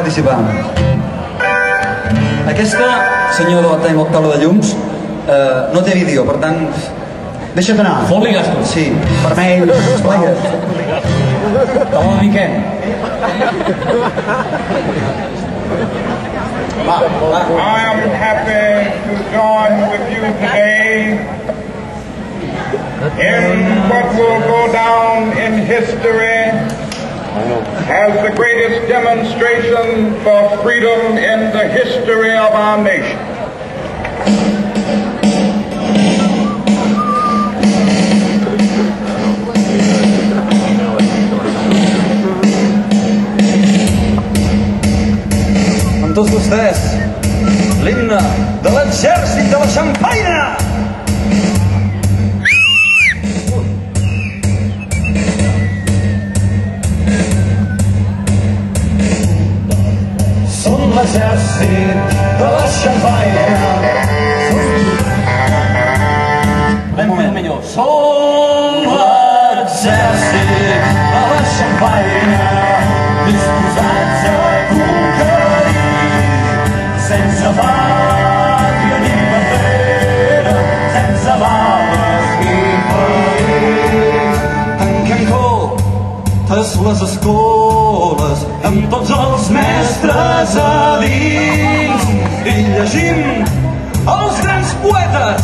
participar. Aquesta, senyor de la taula de llums, no té vídeo, per tant, deixa't anar. Fot-li gastos. Sí, vermell, esplaia't. Hola, Miquel. I am happy to join with you today in what will go down in history as the greatest demonstration for freedom in the history of our nation. Amb tots vostès, l'himne de l'exèrcit de la Xamfaina! Som l'exèrcit de la Xamfaina. Som l'exèrcit de la Xamfaina, disposats a conquerir, sense pàtria ni bandera, sense bales ni ferir. Tanquem totes les escoles amb tots els mestres a dins i llegim els grans poetes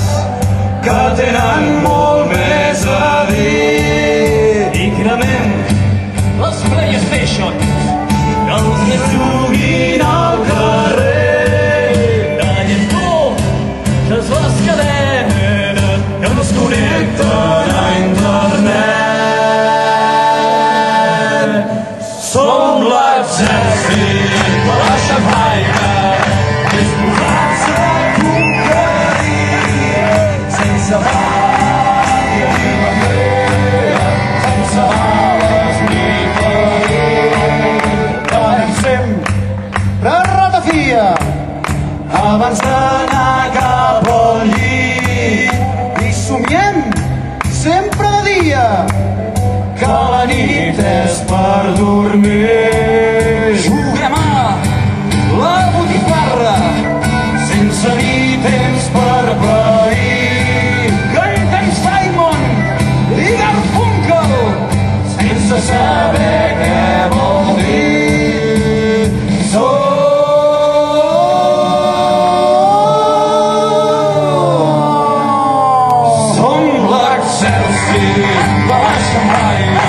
que tenen molt més a dir. I cremem les PlayStation que els més juguin al carrer. Tallem totes les cadenes que ens connecten a internet. Som l'exèrcit de la Xamfaina, disposats a conquerir, sense pàtria ni bandera, sense bales ni ferir. Tenim sempre ratafia abans d'anar cap al llit i somiem sempre de dia que la nit és per dormir. Juguem a la botifarra Sense ni temps per pair, cantem Simon i Garfunkel sense saber què vol dir. Som l'exèrcit de la Xamfaina,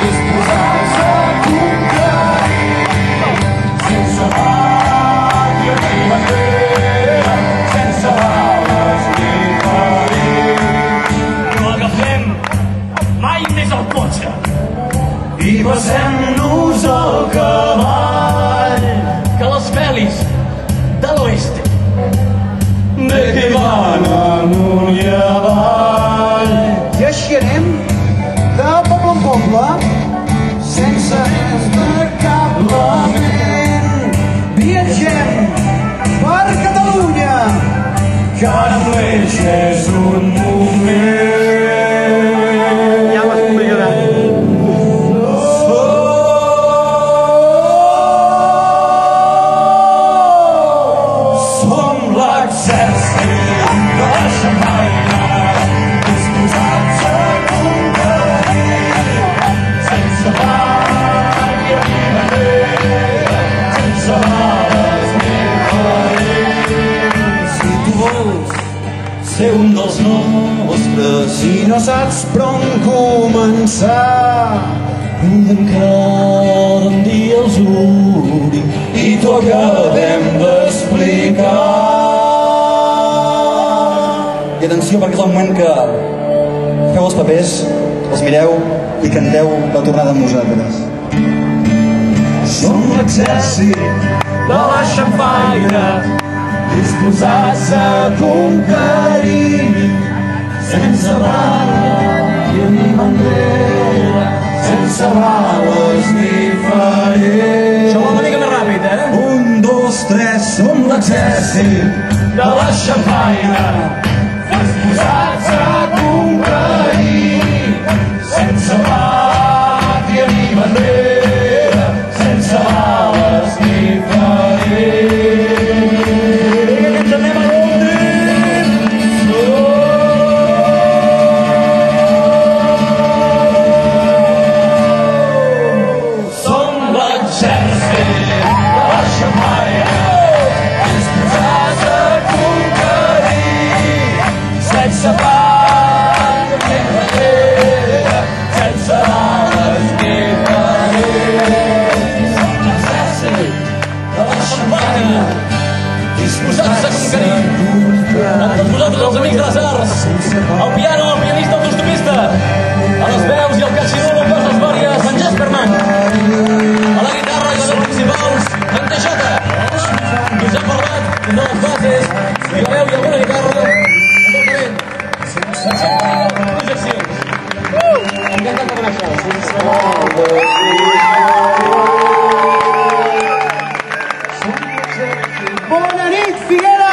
disposats a conquerir, sense pàtria ni bandera, sense bales ni ferir. No agafem mai més el cotxe. I passem-nos al cavall Que les pel·lis de l'oest de que van amunt i avall. I així anem de poble en poble sense cap lament. Viatgem per Catalunya, que ara amb l'eix és un moment. Ja m'has convidat. Som l'exèrcit de la Xamfaina, disposats a conquerir, sense pàtria ni bandera, sense bales ni ferir. Si tu vols ser un dels nostres, si no saps per on començar, podem quedar un dia als Uri i t'ho acabem d'explicar. I atenció, perquè és el moment que feu els papers, els mireu i canteu la tornada amb nosaltres. Som l'exèrcit de la Xamfaina, disposats a conquerir, sense pàtria ni bandera, sense bales ni ferir. Això va una mica més ràpid, 1, 2, 3, som l'exèrcit de la Xamfaina, disposats a conquerir, sense pàtria ni bandera, sense bales ni Bona nit, Figueres!